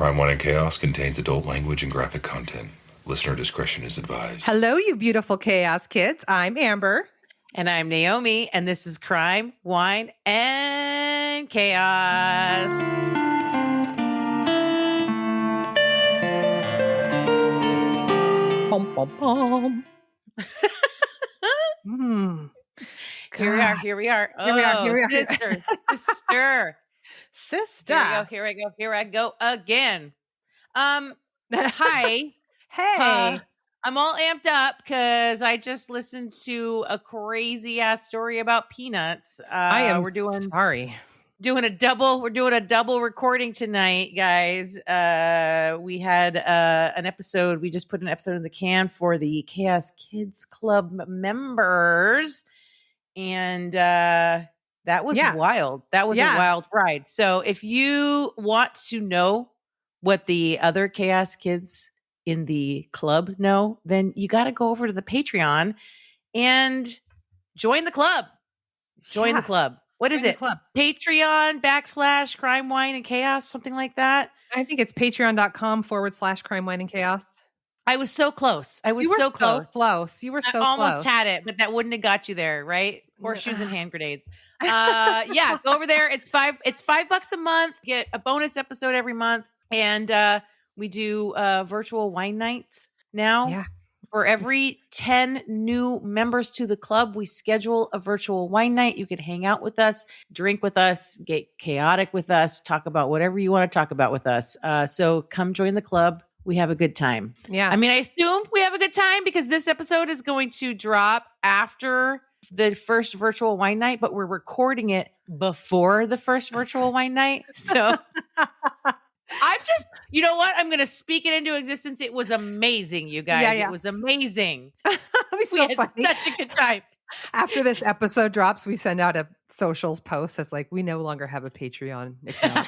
Crime, Wine, and Chaos contains adult language and graphic content. Listener discretion is advised. Hello, you beautiful chaos kids. I'm Amber. And I'm Naomi, and this is Crime, Wine, and Chaos. Bum, bum, bum. Here we are. Here we are. Sister. Here I go again. Hi. Hey. I'm all amped up because I just listened to a crazy ass story about peanuts. We're doing a double recording tonight, guys. We had an episode. We just put an episode in the can for the Chaos Kids Club members, and that was wild. That was a wild ride. So if you want to know what the other Chaos Kids in the club know, then you got to go over to the Patreon and join the club. Join the club. What is it? Patreon / Crime, Wine, and Chaos, something like that. I think it's patreon.com/Crime, Wine, and Chaos. I was so close. You were so close. You were so close. I almost had it, but that wouldn't have got you there, right? Horseshoes and hand grenades. Go over there. It's $5 a month. Get a bonus episode every month. And we do virtual wine nights now. Yeah. For every 10 new members to the club, we schedule a virtual wine night. You can hang out with us, drink with us, get chaotic with us, talk about whatever you want to talk about with us. So come join the club. We have a good time. Yeah. I mean, I assume we have a good time because this episode is going to drop after the first virtual wine night, but we're recording it before the first virtual wine night. So you know what? I'm going to speak it into existence. It was amazing, you guys. Yeah. It was amazing. We had such a good time. After this episode drops, we send out a socials post that's like, we no longer have a Patreon account.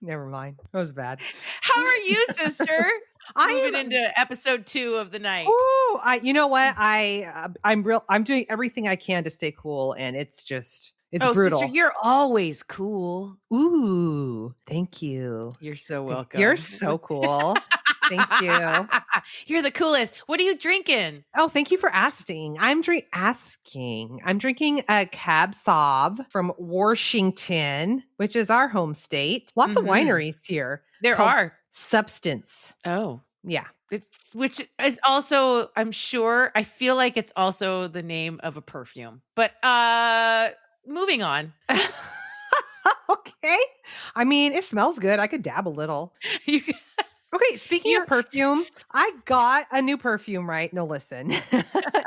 Never mind. That was bad. How are you, sister? Moving am into episode 2 of the night. Ooh, you know what? I'm doing everything I can to stay cool, and it's brutal. Sister, you're always cool. Ooh, thank you. You're so welcome. You're so cool. Thank you. You're the coolest. What are you drinking? Oh, thank you for asking. I'm drinking a Cab Sauv from Washington, which is our home state. Lots of wineries here. There are. Substance. Oh. Yeah. Which is also, I'm sure, I feel like it's also the name of a perfume. But moving on. Okay. I mean, it smells good. I could dab a little. Okay, speaking of perfume, I got a new perfume, right? No, listen.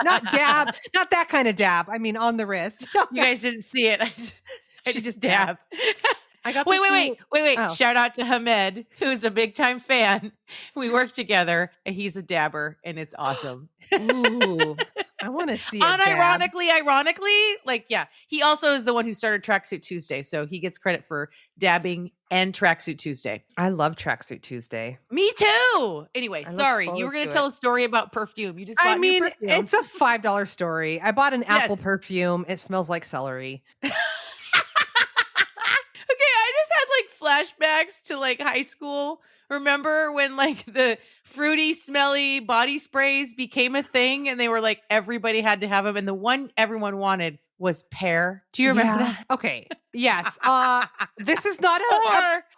Not dab, not that kind of dab. I mean, on the wrist. You guys didn't see it. I just dabbed. I got Wait. Oh. Shout out to Hamed, who's a big time fan. We work together and he's a dabber and it's awesome. Ooh, I want to see it. Ironically, he also is the one who started Tracksuit Tuesday. So he gets credit for dabbing and Tracksuit Tuesday. I love Tracksuit Tuesday. Me too. Anyway, sorry. You were going to tell a story about perfume. You just bought new perfume. It's a $5 story. I bought an apple perfume. It smells like celery. Flashbacks to like high school. Remember when like the fruity, smelly body sprays became a thing and they were like, everybody had to have them. And the one everyone wanted was pear. Do you remember that? Okay. Yes. This is not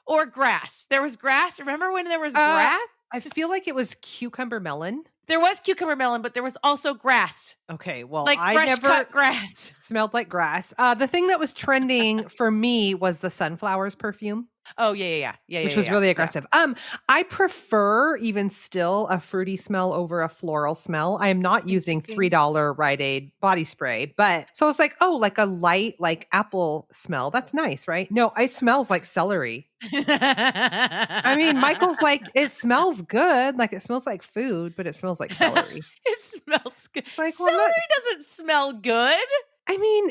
or grass. There was grass. Remember when there was grass? I feel like it was cucumber melon. There was cucumber melon, but there was also grass. Okay, well, like fresh cut grass. Smelled like grass. The thing that was trending for me was the sunflowers perfume. Oh, yeah. Which was really aggressive. Yeah. I prefer even still a fruity smell over a floral smell. I am not using $3 Rite Aid body spray, but so it's like, oh, like a light, like apple smell. That's nice, right? No, it smells like celery. I mean, Michael's like, it smells good. Like it smells like food, but it smells like celery. It smells good. Like, celery doesn't smell good. I mean,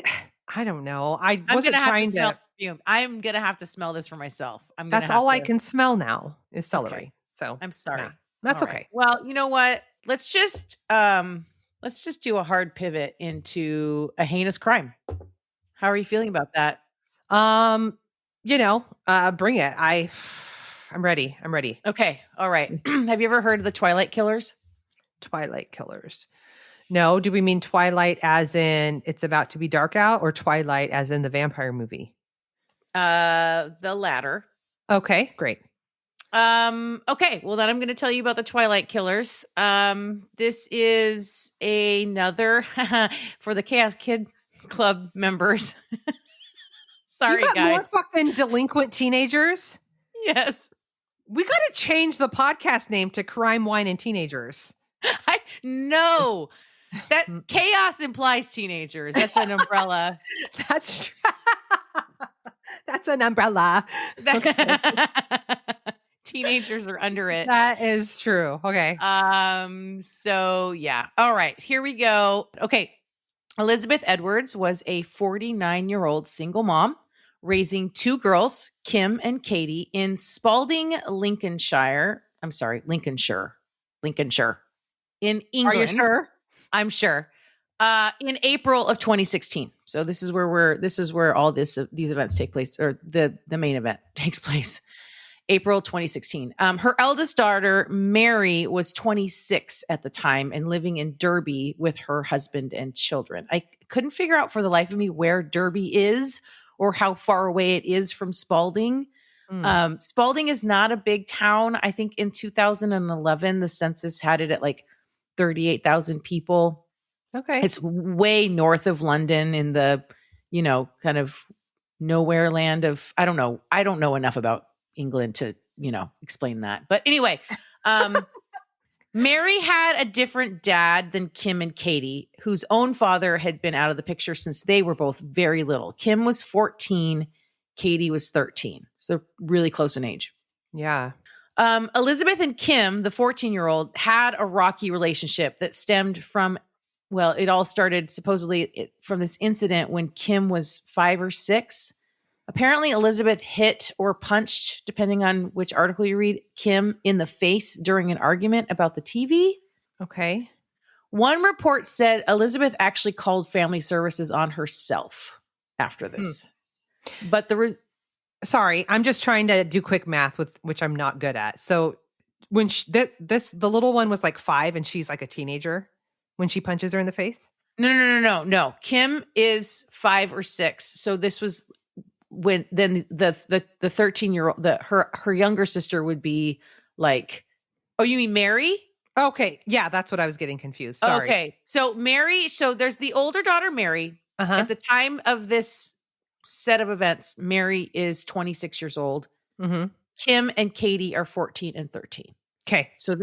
I don't know. I wasn't trying to. I'm gonna have to smell this for myself. That's all I can smell now is celery. Okay. So I'm sorry. Yeah, that's all okay. Right. Well, you know what? Let's just do a hard pivot into a heinous crime. How are you feeling about that? Bring it. I'm ready. I'm ready. Okay. All right. Have you ever heard of the Twilight Killers? Twilight Killers. No, do we mean Twilight as in it's about to be dark out, or Twilight as in the vampire movie? The latter. Okay, great. Okay, well then I'm going to tell you about the Twilight Killers. This is another for the Chaos Kid Club members. Sorry, you got guys. More fucking delinquent teenagers. Yes, we got to change the podcast name to Crime, Wine, and Teenagers. I know that chaos implies teenagers. That's an umbrella. That's that's an umbrella. Teenagers are under it. That is true. Okay. So yeah. All right. Here we go. Okay. Elizabeth Edwards was a 49-year-old single mom raising two girls, Kim and Katie, in Spalding, Lincolnshire. I'm sorry, Lincolnshire. In England. Are you sure? I'm sure. In April of 2016. So this is where all these events take place, or the main event takes place. April 2016. Her eldest daughter, Mary, was 26 at the time and living in Derby with her husband and children. I couldn't figure out for the life of me where Derby is or how far away it is from Spalding. Spalding is not a big town. I think in 2011, the census had it at like 38,000 people. Okay. It's way north of London in the, kind of nowhere land of, I don't know. I don't know enough about England to, explain that. But anyway, Mary had a different dad than Kim and Katie, whose own father had been out of the picture since they were both very little. Kim was 14, Katie was 13. So really close in age. Yeah. Elizabeth and Kim, the 14-year-old, had a rocky relationship that stemmed from, it all started supposedly from this incident when Kim was 5 or 6. Apparently, Elizabeth hit or punched, depending on which article you read, Kim in the face during an argument about the TV. Okay. One report said Elizabeth actually called family services on herself after this. But sorry, I'm just trying to do quick math, with which I'm not good at. So when the little one was like 5 and she's like a teenager when she punches her in the face? No. Kim is 5 or 6. So this was when then the 13-year-old, her younger sister would be like, oh, you mean Mary? Okay. Yeah, that's what I was getting confused. Sorry. Okay. So Mary, there's the older daughter, Mary. At the time of this set of events, Mary is 26 years old. Mm-hmm. Kim and Katie are 14 and 13. Okay. So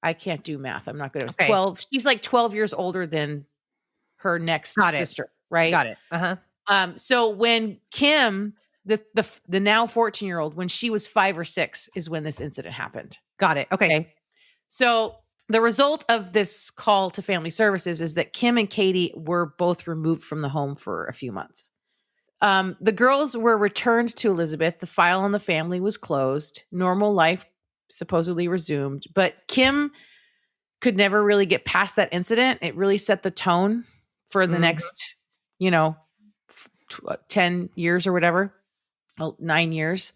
I can't do math. I'm not good at 12. She's like 12 years older than her next sister, right? Got it. Uh-huh. So when Kim, the now 14-year-old, when she was 5 or 6 is when this incident happened. Got it. Okay. So the result of this call to family services is that Kim and Katie were both removed from the home for a few months. The girls were returned to Elizabeth. The file on the family was closed. Normal life supposedly resumed. But Kim could never really get past that incident. It really set the tone for the next, 10 years or whatever, 9 years.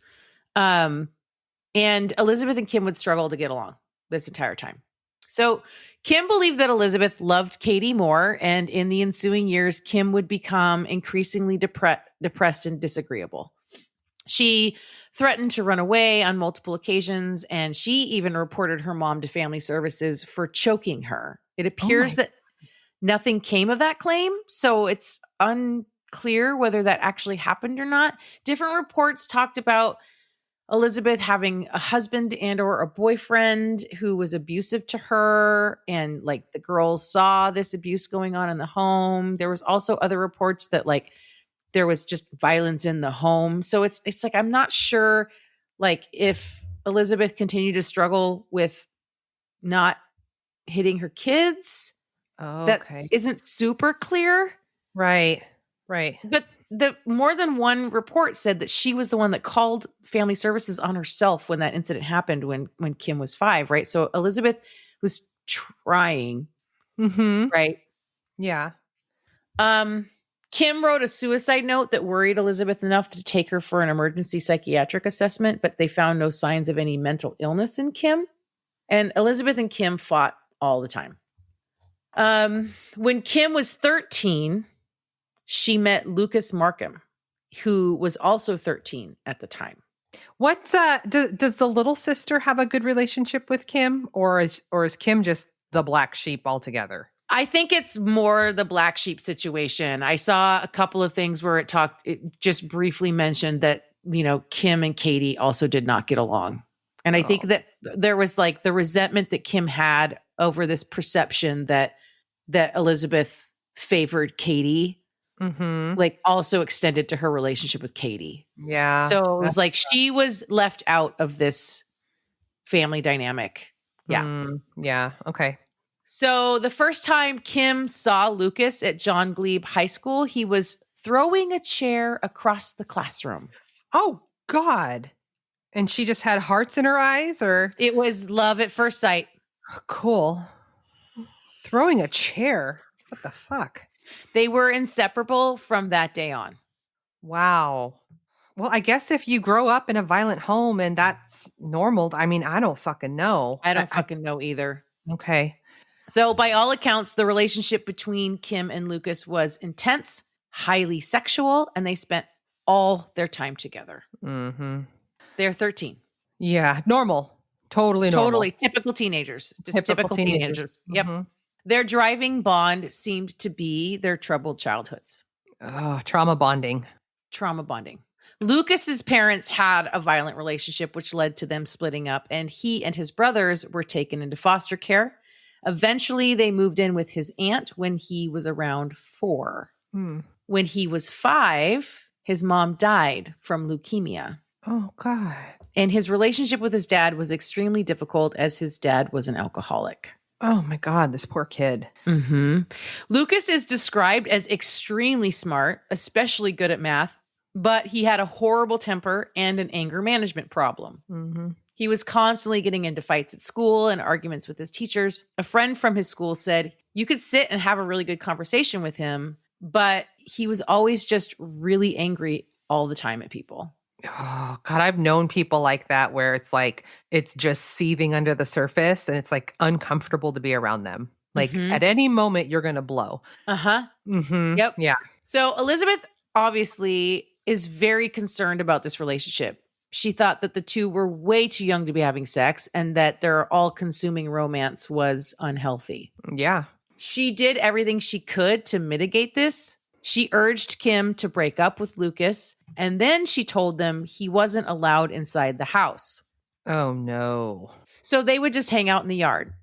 And Elizabeth and Kim would struggle to get along this entire time. So Kim believed that Elizabeth loved Katie more, and in the ensuing years, Kim would become increasingly depressed and disagreeable. She threatened to run away on multiple occasions, and she even reported her mom to family services for choking her. It appears that nothing came of that claim, so it's unclear whether that actually happened or not. Different reports talked about Elizabeth having a husband and or a boyfriend who was abusive to her, and like the girls saw this abuse going on in the home. There was also other reports that like there was just violence in the home. So it's like I'm not sure like if Elizabeth continued to struggle with not hitting her kids. Oh, that isn't super clear. Right. But the more than one report said that she was the one that called family services on herself when that incident happened when Kim was 5, right? So Elizabeth was trying, right? Yeah. Kim wrote a suicide note that worried Elizabeth enough to take her for an emergency psychiatric assessment, but they found no signs of any mental illness in Kim. And Elizabeth and Kim fought all the time. When Kim was 13, she met Lucas Markham, who was also 13 at the time. What does the little sister have a good relationship with Kim, or is Kim just the black sheep altogether? I think it's more the black sheep situation. I saw a couple of things where it just briefly mentioned that, Kim and Katie also did not get along. And I think that there was like the resentment that Kim had over this perception that Elizabeth favored Katie, like also extended to her relationship with Katie. Yeah. So it was like she was left out of this family dynamic. Yeah. Yeah. Okay. So the first time Kim saw Lucas at John Glebe High School, he was throwing a chair across the classroom. Oh, God. And she just had hearts in her eyes, or? It was love at first sight. Cool. Throwing a chair. What the fuck? They were inseparable from that day on. Wow. Well, I guess if you grow up in a violent home and that's normal, I mean, I don't fucking know. I don't fucking know either. Okay. So by all accounts, the relationship between Kim and Lucas was intense, highly sexual, and they spent all their time together. Mm-hmm. They're 13. Yeah. Normal. Totally normal. Totally. Typical teenagers. Just typical teenagers. Yep. Mm-hmm. Their driving bond seemed to be their troubled childhoods. Oh, trauma bonding. Trauma bonding. Lucas's parents had a violent relationship, which led to them splitting up, and he and his brothers were taken into foster care. Eventually, they moved in with his aunt when he was around 4. When he was 5, his mom died from leukemia. Oh, God. And his relationship with his dad was extremely difficult as his dad was an alcoholic. Oh, my God, this poor kid. Mm-hmm. Lucas is described as extremely smart, especially good at math, but he had a horrible temper and an anger management problem. Mm-hmm. He was constantly getting into fights at school and arguments with his teachers. A friend from his school said you could sit and have a really good conversation with him, but he was always just really angry all the time at people. Oh, God, I've known people like that where it's like it's just seething under the surface and it's like uncomfortable to be around them. Like at any moment, you're going to blow. Uh-huh. Mm-hmm. Yep. Yeah. So Elizabeth obviously is very concerned about this relationship. She thought that the two were way too young to be having sex and that their all-consuming romance was unhealthy. Yeah. She did everything she could to mitigate this. She urged Kim to break up with Lucas, and then she told them he wasn't allowed inside the house. Oh, no. So they would just hang out in the yard.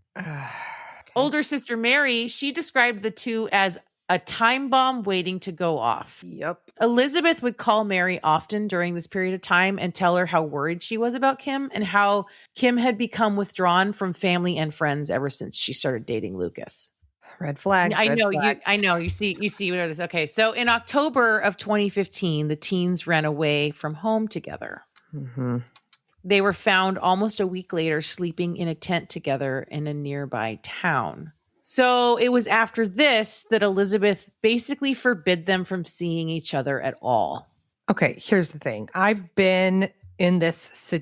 Older sister Mary, she described the two as a time bomb waiting to go off. Yep. Elizabeth would call Mary often during this period of time and tell her how worried she was about Kim and how Kim had become withdrawn from family and friends ever since she started dating Lucas. Red flags. I know. You see where this. Okay. So in October of 2015, the teens ran away from home together. Mm-hmm. They were found almost a week later sleeping in a tent together in a nearby town. So it was after this that Elizabeth basically forbid them from seeing each other at all. Okay, here's the thing. I've been in this.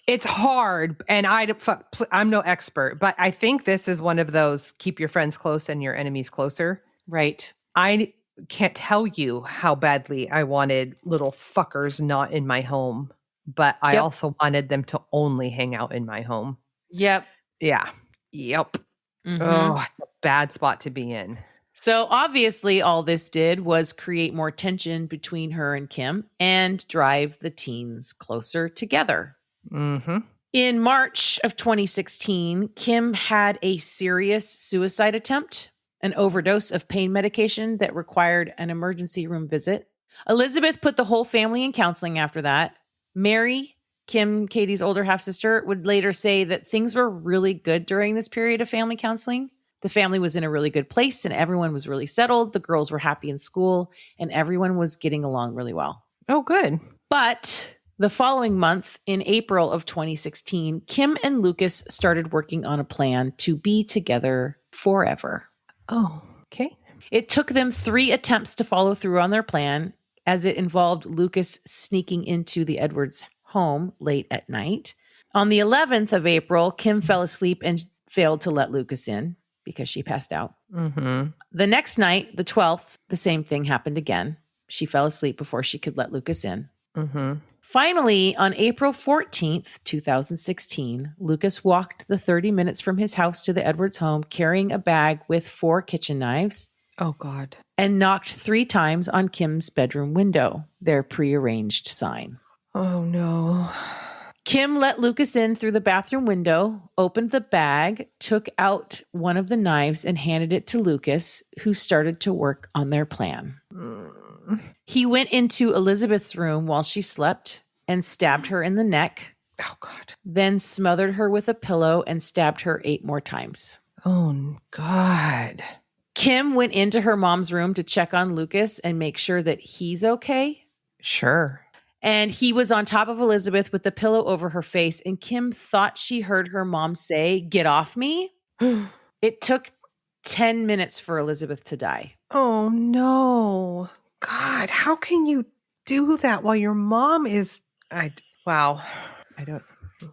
It's hard, and I'm no expert, but I think this is one of those keep your friends close and your enemies closer. Right. I can't tell you how badly I wanted little fuckers not in my home, but I also wanted them to only hang out in my home. Yep. Yeah. Yep. Mm-hmm. Oh, it's a bad spot to be in. So obviously all this did was create more tension between her and Kim and drive the teens closer together. Mm-hmm. In March of 2016, Kim had a serious suicide attempt, an overdose of pain medication that required an emergency room visit. Elizabeth put the whole family in counseling after that. Mary, Kim, Katie's older half-sister, would later say that things were really good during this period of family counseling. The family was in a really good place and everyone was really settled. The girls were happy in school and everyone was getting along really well. Oh, good. But the following month, in April of 2016, Kim and Lucas started working on a plan to be together forever. Oh, okay. It took them 3 attempts to follow through on their plan, as it involved Lucas sneaking into the Edwards home late at night. On the 11th of April, Kim fell asleep and failed to let Lucas in because she passed out. Mm-hmm. The next night, the 12th, the same thing happened again. She fell asleep before she could let Lucas in. Mm-hmm. Finally, on April 14th, 2016, Lucas walked the 30 minutes from his house to the Edwards home carrying a bag with 4 kitchen knives Oh, God. and knocked 3 times on Kim's bedroom window, their prearranged sign. Oh, no. Kim let Lucas in through the bathroom window, opened the bag, took out one of the knives and handed it to Lucas, who started to work on their plan. He went into Elizabeth's room while she slept and stabbed her in the neck, Oh, God. then smothered her with a pillow and stabbed her 8 more times. Oh, God. Kim went into her mom's room to check on Lucas and make sure that he's okay. Sure. And he was on top of Elizabeth with the pillow over her face. And Kim thought she heard her mom say, "Get off me." It took 10 minutes for Elizabeth to die. Oh, no. God, how can you do that while your mom is... Wow. I don't...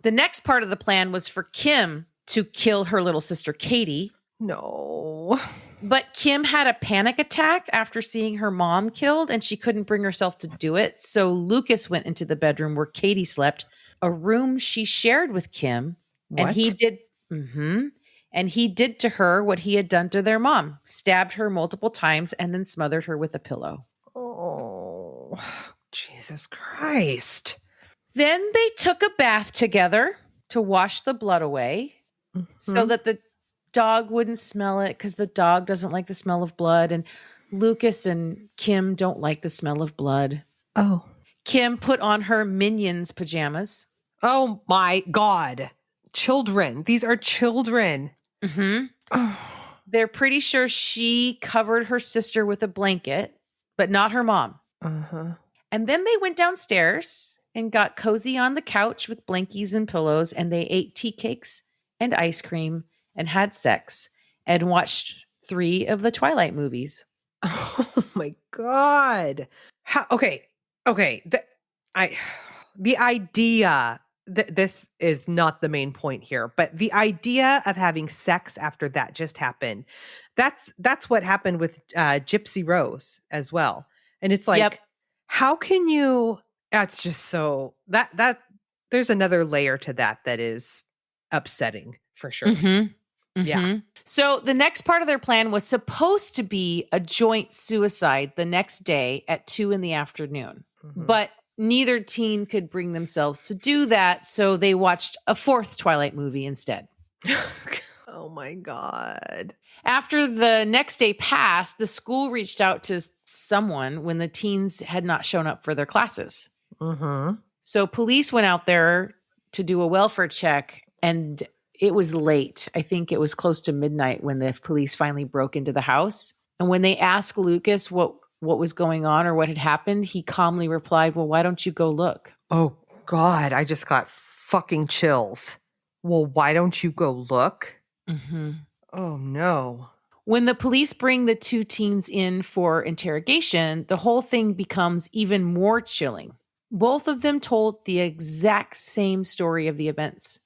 The next part of the plan was for Kim to kill her little sister, Katie. No. But Kim had a panic attack after seeing her mom killed, and she couldn't bring herself to do it. So Lucas went into the bedroom where Katie slept, a room she shared with Kim. What? And he did, and he did to her what he had done to their mom, stabbed her multiple times and then smothered her with a pillow. Oh, Jesus Christ. Then they took a bath together to wash the blood away so that the dog wouldn't smell it, because the dog doesn't like the smell of blood. And Lucas and Kim don't like the smell of blood. Oh. Kim put on her Minions pajamas. Oh, my God. Children. These are children. They're pretty sure she covered her sister with a blanket, but not her mom. Uh-huh. And then they went downstairs and got cozy on the couch with blankies and pillows, and they ate tea cakes and ice cream and had sex and watched 3 of the Twilight movies. Oh, my God. Okay. The idea... This is not the main point here, but the idea of having sex after that just happened. That's what happened with Gypsy Rose as well. And it's like, how can you, that's just so that there's another layer to that is upsetting for sure. Yeah. So the next part of their plan was supposed to be a joint suicide the next day at 2 p.m. But neither teen could bring themselves to do that, so they watched a 4th Twilight movie instead. Oh my God. After the next day passed, the school reached out to someone when the teens had not shown up for their classes. So police went out there to do a welfare check, and it was late. I think it was close to midnight when the police finally broke into the house. And when they asked Lucas what was going on or what had happened, he calmly replied, "Well, why don't you go look?" Oh God, I just got fucking chills. Well, why don't you go look? Oh no. When the police bring the 2 teens in for interrogation, the whole thing becomes even more chilling. Both of them told the exact same story of the events.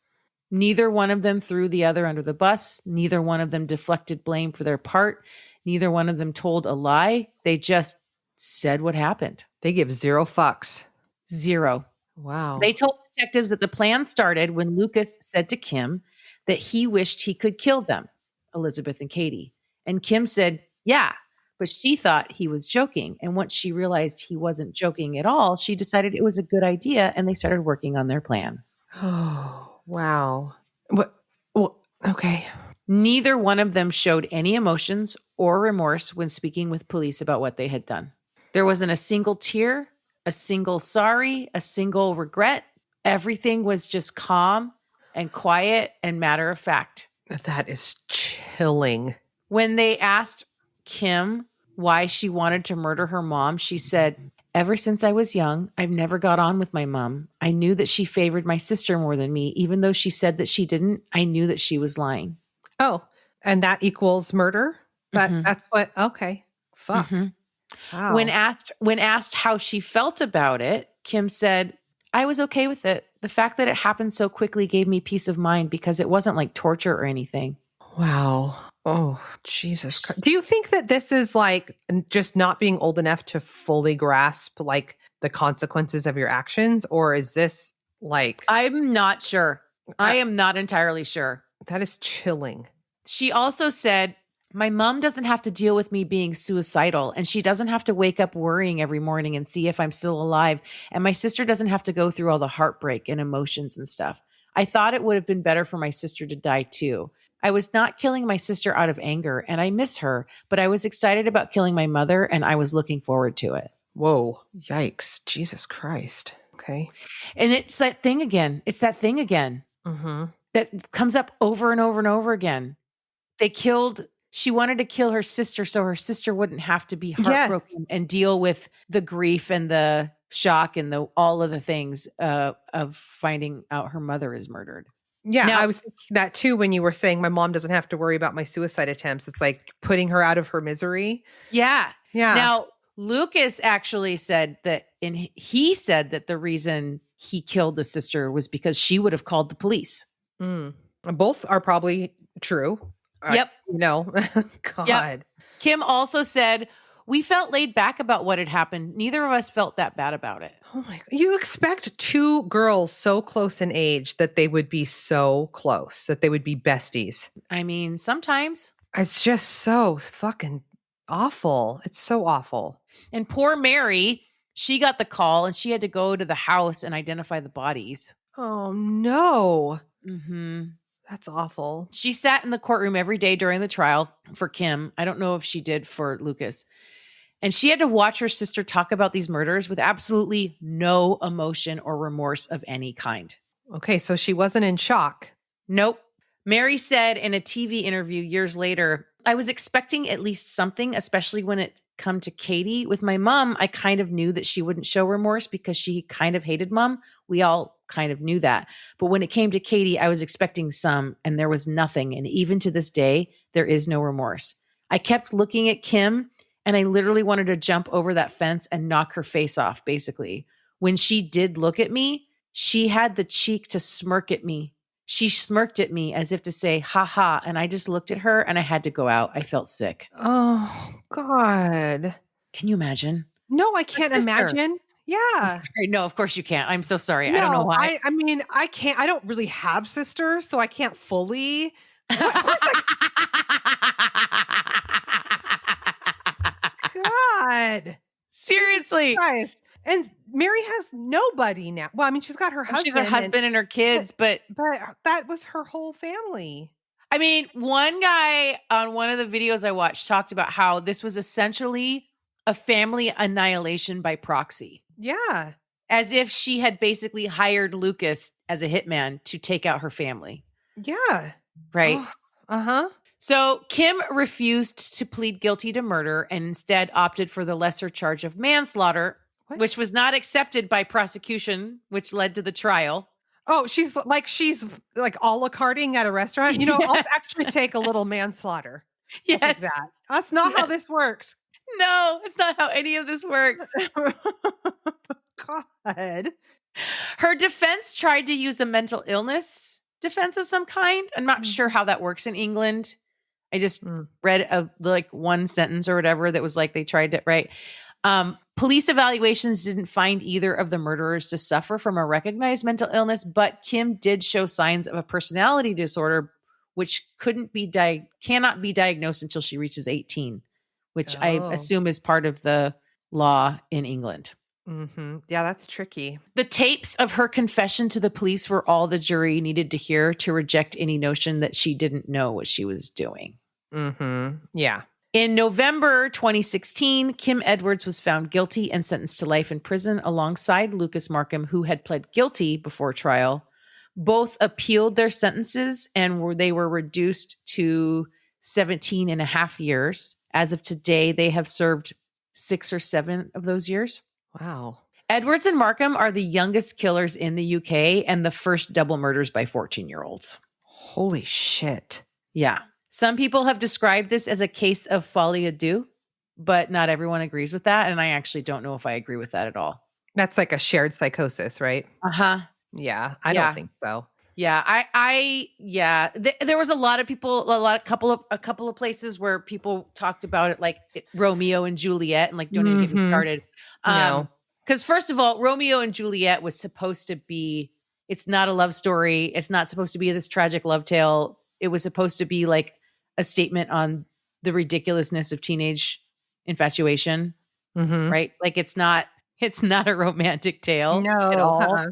Neither one of them threw the other under the bus. Neither one of them deflected blame for their part. Neither one of them told a lie. They just said what happened. They give 0 fucks. 0. Wow. They told detectives that the plan started when Lucas said to Kim that he wished he could kill them, Elizabeth and Katie. And Kim said, yeah, but she thought he was joking. And once she realized he wasn't joking at all, she decided it was a good idea, and they started working on their plan. Oh, wow. What? Well, okay. Neither one of them showed any emotions or remorse when speaking with police about what they had done. There wasn't a single tear, a single sorry, a single regret. Everything was just calm and quiet and matter of fact. That is chilling. When they asked Kim why she wanted to murder her mom, she said, "Ever since I was young, I've never got on with my mom. I knew that she favored my sister more than me. Even though she said that she didn't, I knew that she was lying." Oh, and that equals murder? That's what, okay. Fuck. Mhm. Wow. When asked how she felt about it, Kim said, "I was okay with it. The fact that it happened so quickly gave me peace of mind because it wasn't like torture or anything." Wow. Oh, Jesus Christ. Do you think that this is like just not being old enough to fully grasp like the consequences of your actions? Or is this like, I'm not sure. I am not entirely sure. that is chilling. She also said, "My mom doesn't have to deal with me being suicidal, and she doesn't have to wake up worrying every morning and see if I'm still alive. And my sister doesn't have to go through all the heartbreak and emotions and stuff. I thought it would have been better for my sister to die too. I was not killing my sister out of anger, and I miss her, but I was excited about killing my mother, and I was looking forward to it." Whoa. Yikes. Jesus Christ. Okay. And it's that thing again. It's that thing again Mm-hmm. that comes up over and over and over again. She wanted to kill her sister so her sister wouldn't have to be heartbroken and deal with the grief and the shock and all of the things of finding out her mother is murdered. Yeah, Now- I was thinking that too when you were saying my mom doesn't have to worry about my suicide attempts. It's like putting her out of her misery. Yeah. Yeah. Now, Lucas actually said that, and he said that the reason he killed the sister was because she would have called the police. Both are probably true. Yep. God. Yep. Kim also said, "We felt laid back about what had happened. Neither of us felt that bad about it." Oh my God. You expect two girls so close in age that they would be so close, that they would be besties. I mean, sometimes. It's just so fucking awful. It's so awful. And poor Mary, she got the call and she had to go to the house and identify the bodies. Oh no. Mm-hmm. That's awful. She sat in the courtroom every day during the trial for Kim. I don't know if she did for Lucas. And she had to watch her sister talk about these murders with absolutely no emotion or remorse of any kind. Okay, so she wasn't in shock. Nope. Mary said in a TV interview years later, "I was expecting at least something, especially when it come to Katie. With my mom, I kind of knew that she wouldn't show remorse because she kind of hated mom. We all kind of knew that. But when it came to Katie, I was expecting some, and there was nothing. And even to this day, there is no remorse. I kept looking at Kim, and I literally wanted to jump over that fence and knock her face off, basically. When she did look at me, she had the cheek to smirk at me. She smirked at me as if to say, ha ha. And I just looked at her and I had to go out. I felt sick." Oh, God. Can you imagine? No, I can't sister. imagine. Yeah. Sorry. No, of course you can't. I'm so sorry. I don't know why. I mean, I can't. I don't really have sisters, so I can't fully. God. Seriously. Christ. And Mary has nobody now. Well, I mean, she's got her husband. She's her husband and her kids, but but that was her whole family. I mean, one guy on one of the videos I watched talked about how this was essentially a family annihilation by proxy. Yeah. As if she had basically hired Lucas as a hitman to take out her family. Yeah. Right. Oh, uh-huh. So Kim refused to plead guilty to murder and instead opted for the lesser charge of manslaughter, which was not accepted by prosecution, which led to the trial. Oh, she's like a la carting at a restaurant. You know, Yes. I'll actually take a little manslaughter. I'll take Yes. that. That's not how this works. No, it's not how any of this works. God. Her defense tried to use a mental illness defense of some kind. I'm not sure how that works in England. I just read one sentence or whatever that was like they tried to, right? Police evaluations didn't find either of the murderers to suffer from a recognized mental illness, but Kim did show signs of a personality disorder, which cannot be diagnosed until she reaches 18, which I assume is part of the law in England. Mm-hmm. Yeah, that's tricky. The tapes of her confession to the police were all the jury needed to hear to reject any notion that she didn't know what she was doing. Mm-hmm. Yeah. In November 2016, Kim Edwards was found guilty and sentenced to life in prison alongside Lucas Markham, who had pled guilty before trial. Both appealed their sentences and they were reduced to 17 and a half years. As of today, they have served 6 or 7 of those years. Wow. Edwards and Markham are the youngest killers in the UK and the first double murders by 14-year-olds. Holy shit. Yeah. Some people have described this as a case of folie à deux, but not everyone agrees with that. And I actually don't know if I agree with that at all. That's like a shared psychosis, right? Uh-huh. Yeah, I don't think so. Yeah, there was a lot of people, a couple of places where people talked about it, like Romeo and Juliet, and like, don't even get me started. No. Because first of all, Romeo and Juliet was supposed to be, it's not a love story. It's not supposed to be this tragic love tale. It was supposed to be like a statement on the ridiculousness of teenage infatuation, right? Like it's not a romantic tale at all.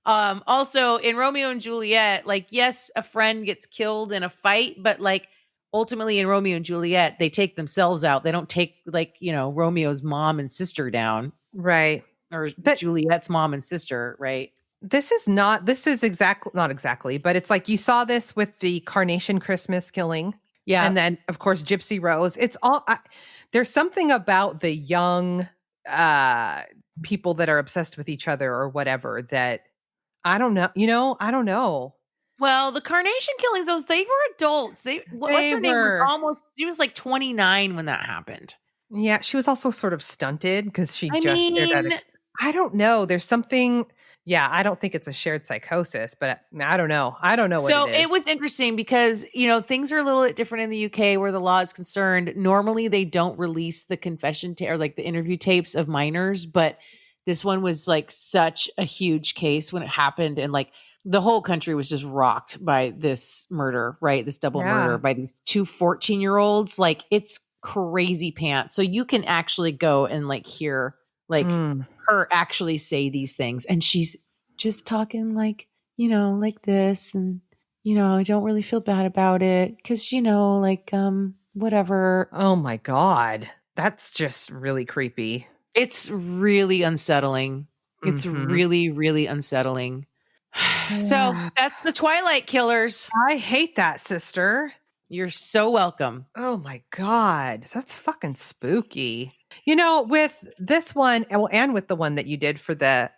Also in Romeo and Juliet, like, yes, a friend gets killed in a fight, but like ultimately in Romeo and Juliet, they take themselves out. They don't take like, Romeo's mom and sister down. Right. Or Juliet's mom and sister, right? This is not exactly, but it's like you saw this with the Carnation Christmas killing. Yeah. And then, of course, Gypsy Rose. It's all, there's something about the young people that are obsessed with each other or whatever that I don't know. I don't know. Well, the Carnation killings, they were adults. What's her name? She was like 29 when that happened. Yeah. She was also sort of stunted because she stared at it. I don't know. There's something. Yeah, I don't think it's a shared psychosis, but I don't know. I don't know what it is. So it was interesting because, things are a little bit different in the UK where the law is concerned. Normally, they don't release the confession or like the interview tapes of minors, but this one was like such a huge case when it happened. And like the whole country was just rocked by this murder, right? This double murder by these two 14-year-olds. Like it's crazy pants. So you can actually go and like hear like her actually say these things. And she's just talking like, like this. And, I don't really feel bad about it. Cause, like, whatever. Oh my God. That's just really creepy. It's really unsettling. It's really, really unsettling. So that's the Twilight killers. I hate that, sister. You're so welcome. Oh my God. That's fucking spooky. With this one, and with the one that you did for the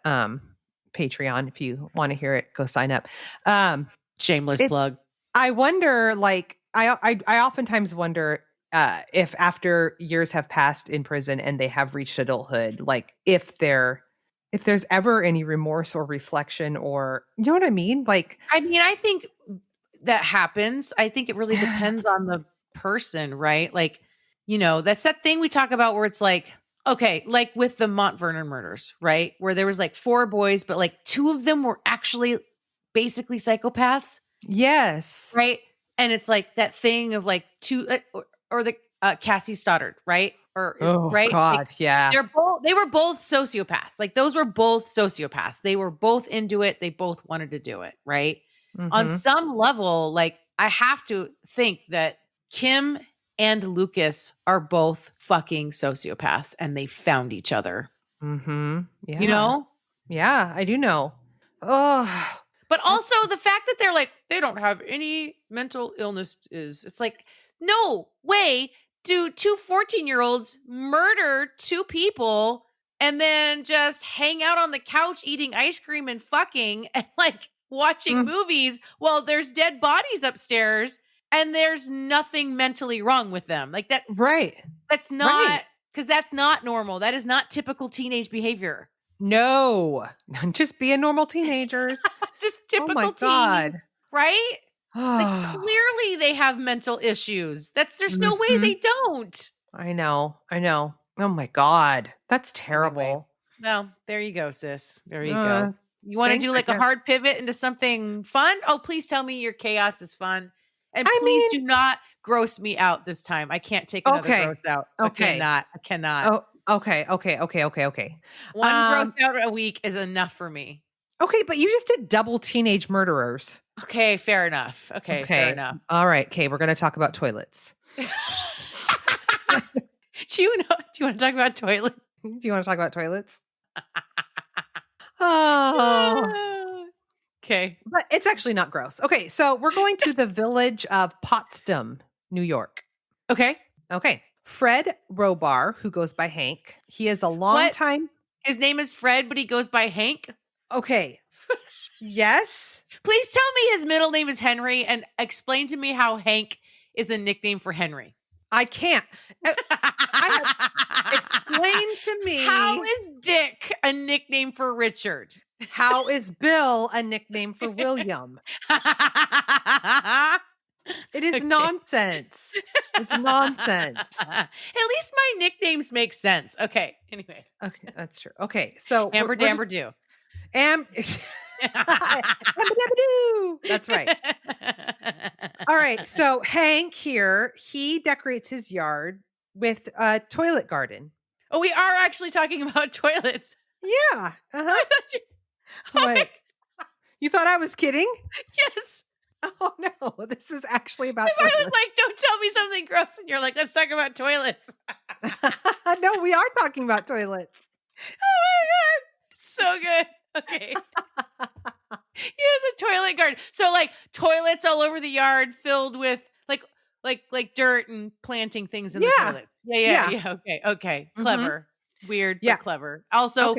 Patreon, if you want to hear it, go sign up. Shameless plug. I wonder, like, I oftentimes wonder if after years have passed in prison and they have reached adulthood, like if there's ever any remorse or reflection or, you know what I mean? Like, I think that happens. I think it really depends on the person, right? Like, that's that thing we talk about where it's like, okay, like with the Mont Vernon murders, right? Where there was like 4 boys, but like 2 of them were actually basically psychopaths. Yes. Right. And it's like that thing of like 2 or the Cassie Stoddard, right? Or right. God, like, yeah. They were both sociopaths. Like those were both sociopaths. They were both into it. They both wanted to do it. Right. On some level, like I have to think that Kim and Lucas are both fucking sociopaths and they found each other. Yeah. Yeah, I do know. Oh. But also the fact that they're like, they don't have any mental illness it's like, no way do 2 14-year-olds murder 2 people and then just hang out on the couch eating ice cream and fucking and like watching movies while there's dead bodies upstairs. And there's nothing mentally wrong with them. Like that. Right. That's not, because that's not normal. That is not typical teenage behavior. No. Just being normal teenagers. Just typical teens. Right? Like clearly they have mental issues. There's no way they don't. I know. Oh my God. That's terrible. Anyway, no, there you go, sis. There you go. You want to do like a hard pivot into something fun? Oh, please tell me your chaos is fun. And please do not gross me out this time. I can't take another gross out. Okay. I cannot. Oh, okay. One gross out a week is enough for me. Okay, but you just did double teenage murderers. Okay, fair enough. Okay, fair enough. All right, okay, we're going to talk about toilets. Do you want to talk about toilets? Do you want to talk about toilets? Oh. Okay. But it's actually not gross. Okay, so we're going to the village of Potsdam, New York. Okay. Fred Robar, who goes by Hank. He is a long time. His name is Fred, but he goes by Hank? Okay. Yes. Please tell me his middle name is Henry and explain to me how Hank is a nickname for Henry. I can't. Explain to me. How is Dick a nickname for Richard? How is Bill a nickname for William? It is nonsense. It's nonsense. At least my nicknames make sense. Okay. Anyway. Okay, that's true. Okay, so Amber Damber Do. That's right. All right. So Hank here, he decorates his yard with a toilet garden. Oh, we are actually talking about toilets. Yeah. I thought you, What? You thought I was kidding? yes. Oh no, this is actually about I was like, don't tell me something gross. And you're like, let's talk about toilets. No, we are talking about toilets. Oh my God. So good. Okay. He has a toilet garden. So like toilets all over the yard filled with like dirt and planting things in the toilets. Yeah. Okay. Clever. Weird, but clever. Also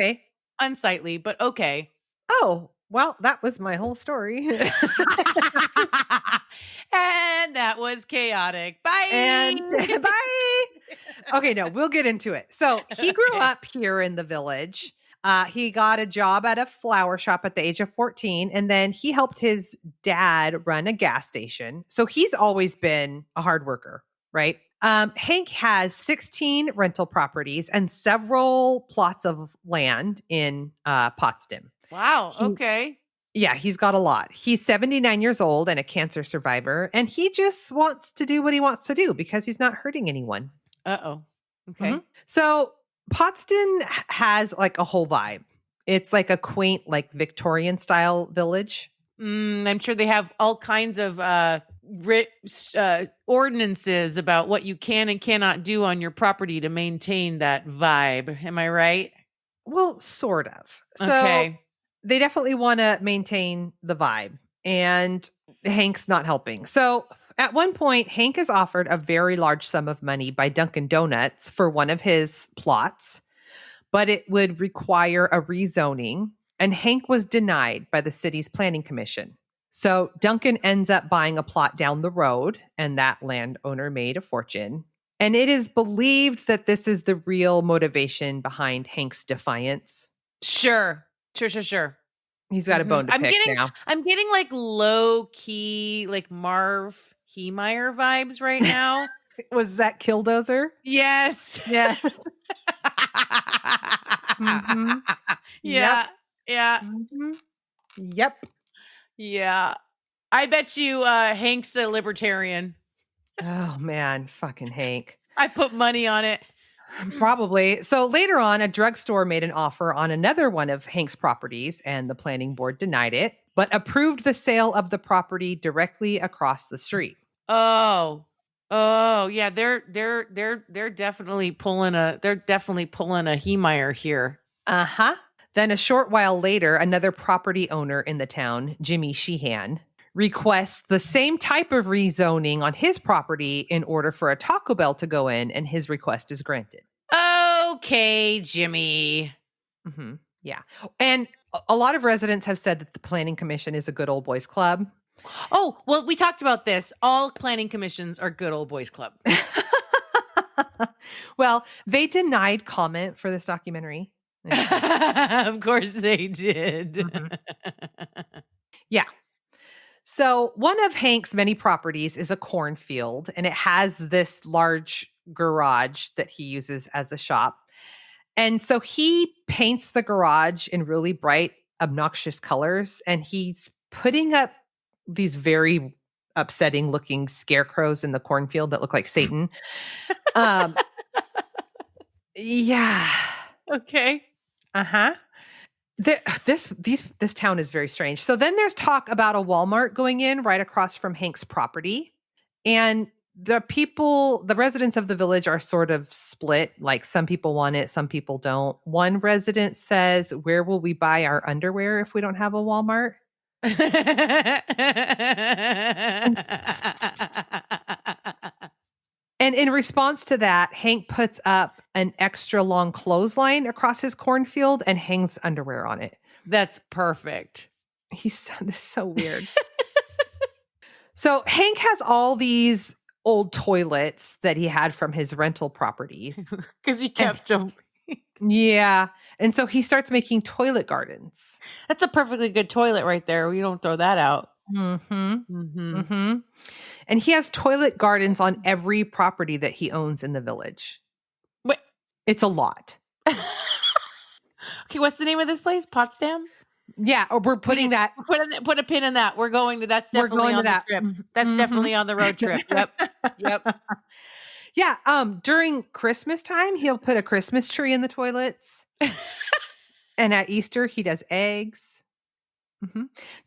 unsightly, but okay. Oh, well, that was my whole story. And that was chaotic. Bye. And bye. Okay, no, we'll get into it. So he grew up here in the village. He got a job at a flower shop at the age of 14, and then he helped his dad run a gas station. So he's always been a hard worker, right? Hank has 16 rental properties and several plots of land in Potsdam. Wow. Okay. Yeah, he's got a lot. He's 79 years old and a cancer survivor, and he just wants to do what he wants to do because he's not hurting anyone. Uh-oh. Okay. Mm-hmm. So Potsdam has like a whole vibe. It's like a quaint, like Victorian style village. I'm sure they have all kinds of ordinances about what you can and cannot do on your property to maintain that vibe. Am I right? Well, sort of. So okay. They definitely want to maintain the vibe, and Hank's not helping. So at one point, Hank is offered a very large sum of money by Dunkin' Donuts for one of his plots, but it would require a rezoning, and Hank was denied by the city's planning commission. So Duncan ends up buying a plot down the road, and that landowner made a fortune. And it is believed that this is the real motivation behind Hank's defiance. Sure. He's got a bone to pick now. I'm getting like low key, like Marv Heemeyer vibes right now. Was that Killdozer? Yes. Yes. Mm-hmm. Yeah. Yep. Yeah. Mm-hmm. Yep. Yeah. I bet you Hank's a libertarian. Oh, man. Fucking Hank. I put money on it. Probably. So later on, a drugstore made an offer on another one of Hank's properties, and the planning board denied it, but approved the sale of the property directly across the street. Oh, yeah. They're definitely pulling a Heemeyer here. Uh-huh. Then a short while later, another property owner in the town, Jimmy Sheehan, requests the same type of rezoning on his property in order for a Taco Bell to go in, and his request is granted. Okay, Jimmy. Mm-hmm. Yeah. And a lot of residents have said that the planning commission is a good old boys club. Oh, well, we talked about this. All planning commissions are good old boys club. Well, they denied comment for this documentary. Of course they did. Mm-hmm. Yeah. So one of Hank's many properties is a cornfield, and it has this large garage that he uses as a shop. And so he paints the garage in really bright, obnoxious colors, and he's putting up these very upsetting looking scarecrows in the cornfield that look like Satan. Yeah. Okay. Uh-huh. This town is very strange. So then there's talk about a Walmart going in right across from Hank's property. And the residents of the village are sort of split. Like some people want it, some people don't. One resident says, "Where will we buy our underwear if we don't have a Walmart?" And in response to that, Hank puts up an extra long clothesline across his cornfield and hangs underwear on it. That's perfect. This is so weird. So Hank has all these old toilets that he had from his rental properties. Because he kept them. Yeah. And so he starts making toilet gardens. That's a perfectly good toilet right there. We don't throw that out. And he has toilet gardens on every property that he owns in the village. Wait. It's a lot. Okay, what's the name of this place? Potsdam? Yeah, or we're putting that. Put a pin in that. We're going to. That's definitely on the trip. That's definitely on the road trip. Yep. Yeah. During Christmas time, he'll put a Christmas tree in the toilets, and at Easter he does eggs.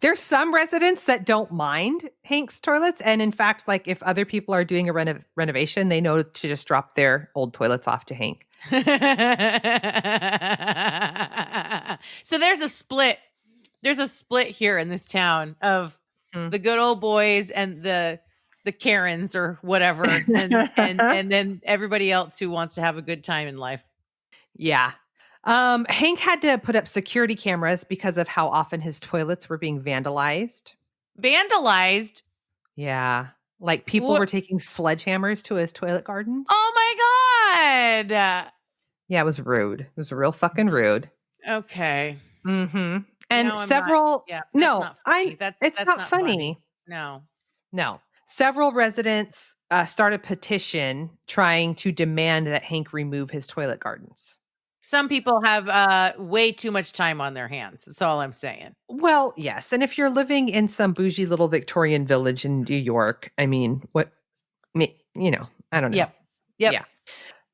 There's some residents that don't mind Hank's toilets, and in fact, like if other people are doing a renovation, they know to just drop their old toilets off to Hank. So there's a split. There's a split here in this town of the good old boys and the Karens or whatever, and then everybody else who wants to have a good time in life. Yeah. Hank had to put up security cameras because of how often his toilets were being vandalized. Vandalized? Yeah. Like people were taking sledgehammers to his toilet gardens. Oh my God. Yeah, it was rude. It was real fucking rude. Okay. And no, several. That's no, not funny. It's not funny. No. Several residents started a petition trying to demand that Hank remove his toilet gardens. Some people have way too much time on their hands. That's all I'm saying. Well, yes. And if you're living in some bougie little Victorian village in New York, I mean, I don't know. Yep. Yeah.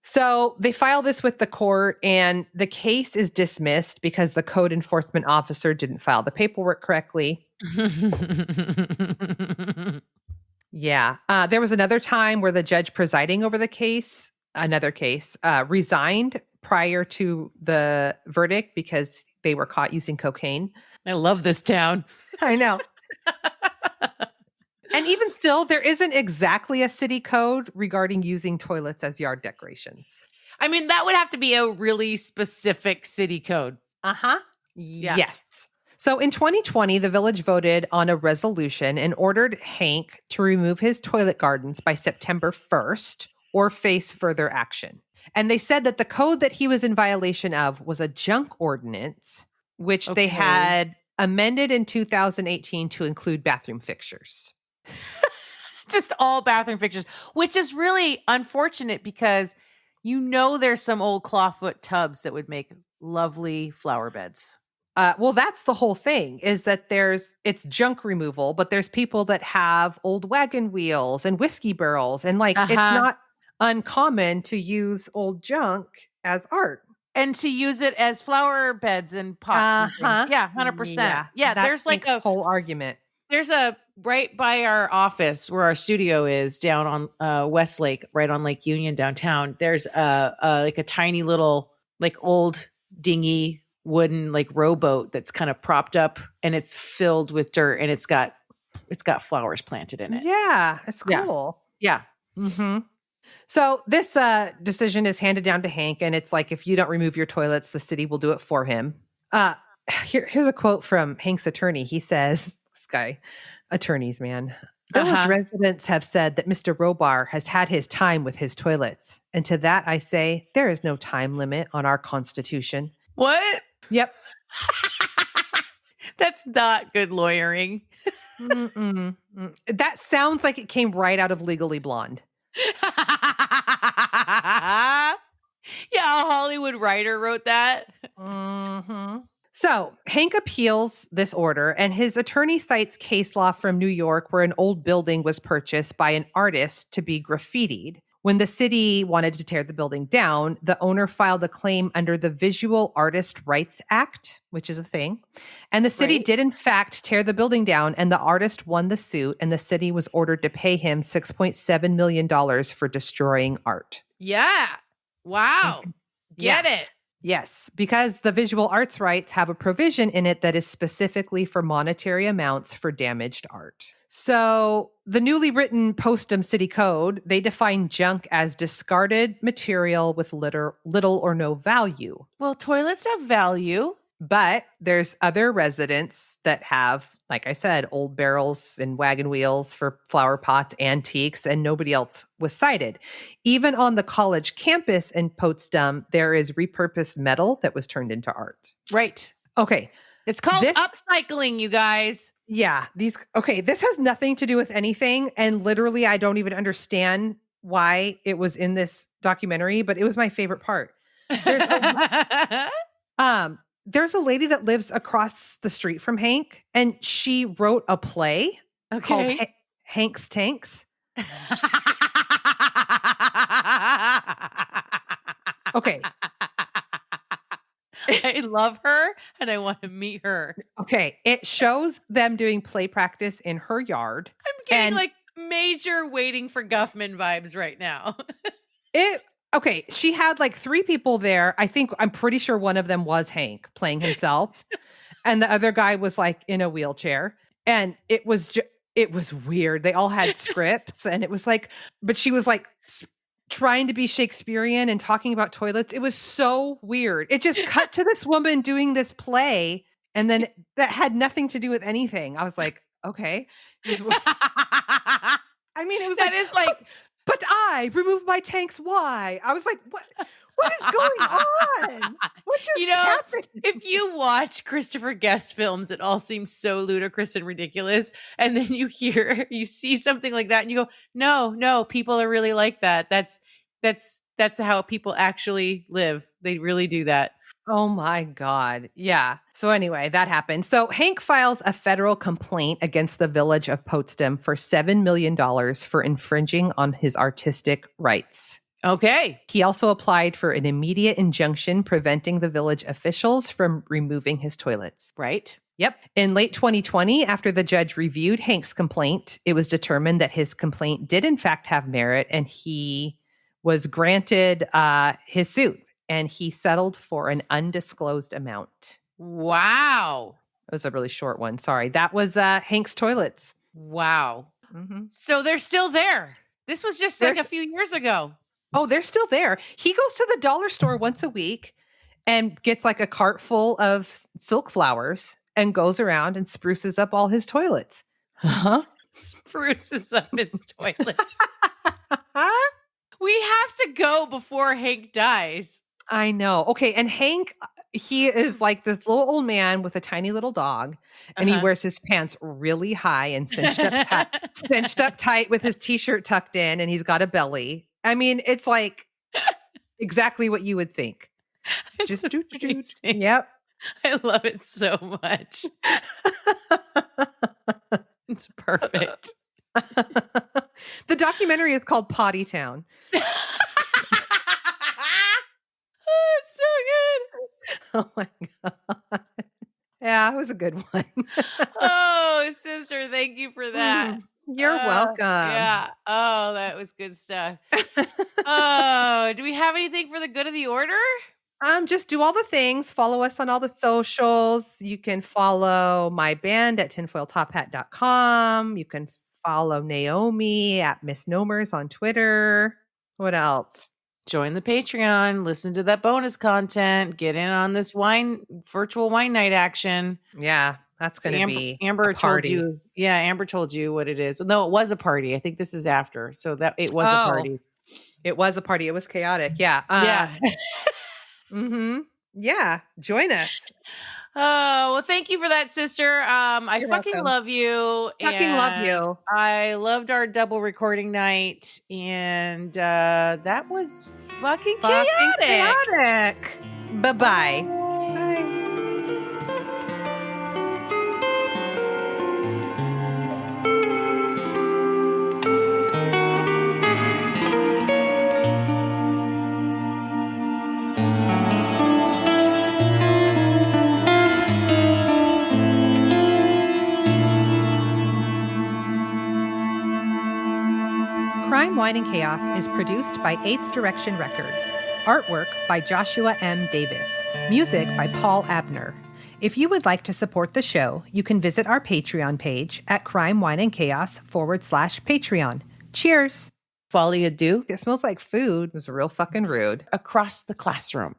So they file this with the court and the case is dismissed because the code enforcement officer didn't file the paperwork correctly. Yeah. There was another time where the judge presiding over the case, resigned prior to the verdict because they were caught using cocaine. I love this town. I know. And even still, there isn't exactly a city code regarding using toilets as yard decorations. I mean, that would have to be a really specific city code. Yeah. Yes. So in 2020, the village voted on a resolution and ordered Hank to remove his toilet gardens by September 1st or face further action. And they said that the code that he was in violation of was a junk ordinance, which they had amended in 2018 to include bathroom fixtures. Just all bathroom fixtures, which is really unfortunate because there's some old clawfoot tubs that would make lovely flower beds. Well, that's the whole thing is that it's junk removal, but there's people that have old wagon wheels and whiskey barrels and it's not uncommon to use old junk as art. And to use it as flower beds and pots and things. Yeah, 100%. Yeah, there's like a whole argument. There's right by our office where our studio is down on Westlake, right on Lake Union downtown. There's a tiny little old dingy wooden rowboat that's kind of propped up and it's filled with dirt and it's got flowers planted in it. Yeah, it's cool. Yeah. So this decision is handed down to Hank, and it's like, if you don't remove your toilets, the city will do it for him. Here's a quote from Hank's attorney. He says, this guy, attorneys, man. Village residents have said that Mr. Robar has had his time with his toilets. And to that I say, there is no time limit on our constitution. What? Yep. That's not good lawyering. That sounds like it came right out of Legally Blonde. Yeah, a Hollywood writer wrote that. So Hank appeals this order, and his attorney cites case law from New York where an old building was purchased by an artist to be graffitied. When the city wanted to tear the building down, the owner filed a claim under the Visual Artist Rights Act, which is a thing. And the city did, in fact, tear the building down, and the artist won the suit, and the city was ordered to pay him $6.7 million for destroying art. Yeah. Wow. Get it. Yes, because the visual arts rights have a provision in it that is specifically for monetary amounts for damaged art. So the newly written Potsdam City Code, they define junk as discarded material with little or no value. Well, toilets have value. But there's other residents that have, like I said, old barrels and wagon wheels for flower pots, antiques, and nobody else was cited. Even on the college campus in Potsdam, there is repurposed metal that was turned into art. Right. Okay. It's called upcycling, you guys. Yeah. This has nothing to do with anything. And literally, I don't even understand why it was in this documentary, but it was my favorite part. There's a lady that lives across the street from Hank, and she wrote a play called Hank's Tanks. Okay. I love her, and I want to meet her. Okay. It shows them doing play practice in her yard. I'm getting like major Waiting for Guffman vibes right now. Okay, she had like 3 people there. I'm pretty sure one of them was Hank playing himself. And the other guy was like in a wheelchair. And it was weird. They all had scripts and it was like, but she was like trying to be Shakespearean and talking about toilets. It was so weird. It just cut to this woman doing this play. And then that had nothing to do with anything. I was like, okay. It was but I removed my tanks. Why? I was like, what is going on? What just happened? If you watch Christopher Guest films, it all seems so ludicrous and ridiculous. And then you see something like that and you go, no, people are really like that. That's how people actually live. They really do that. Oh my God. Yeah. So anyway, that happened. So Hank files a federal complaint against the village of Potsdam for $7 million for infringing on his artistic rights. Okay. He also applied for an immediate injunction preventing the village officials from removing his toilets. Right. Yep. In late 2020, after the judge reviewed Hank's complaint, it was determined that his complaint did in fact have merit and he was granted his suit. And he settled for an undisclosed amount. Wow. It was a really short one. Sorry. That was Hank's toilets. Wow. Mm-hmm. So they're still there. This was just like a few years ago. Oh, they're still there. He goes to the dollar store once a week and gets like a cart full of silk flowers and goes around and spruces up all his toilets. Huh? Spruces up his toilets. We have to go before Hank dies. I know. Okay. And Hank, he is like this little old man with a tiny little dog, and he wears his pants really high and cinched up tight with his t-shirt tucked in, and he's got a belly. I mean, it's like exactly what you would think. It's just amazing. Yep. I love it so much. It's perfect. The documentary is called Potty Town. It's so good. Oh my God. Yeah, it was a good one. Oh, sister, thank you for that. You're welcome. Yeah. Oh, that was good stuff. Oh, do we have anything for the good of the order? Just do all the things. Follow us on all the socials. You can follow my band at tinfoiltophat.com. You can follow Naomi at Misnomers on Twitter. What else? Join the Patreon. Listen to that bonus content. Get in on this virtual wine night action. Yeah, that's going to be Amber a party. told you. Yeah, Amber told you what it is. No, it was a party. I think this is after. So that it was a party. It was a party. It was chaotic. Yeah. Yeah. Mm-hmm. Yeah. Join us. Oh, well, thank you for that, sister. I fucking love you. Fucking love you. I loved our double recording night, and that was fucking chaotic. Bye-bye. Bye. Crime, Wine, and Chaos is produced by 8th Direction Records. Artwork by Joshua M. Davis. Music by Paul Abner. If you would like to support the show, you can visit our Patreon page at crimewineandchaos.com/Patreon. Cheers. Folie à deux. It smells like food. It was real fucking rude. Across the classroom.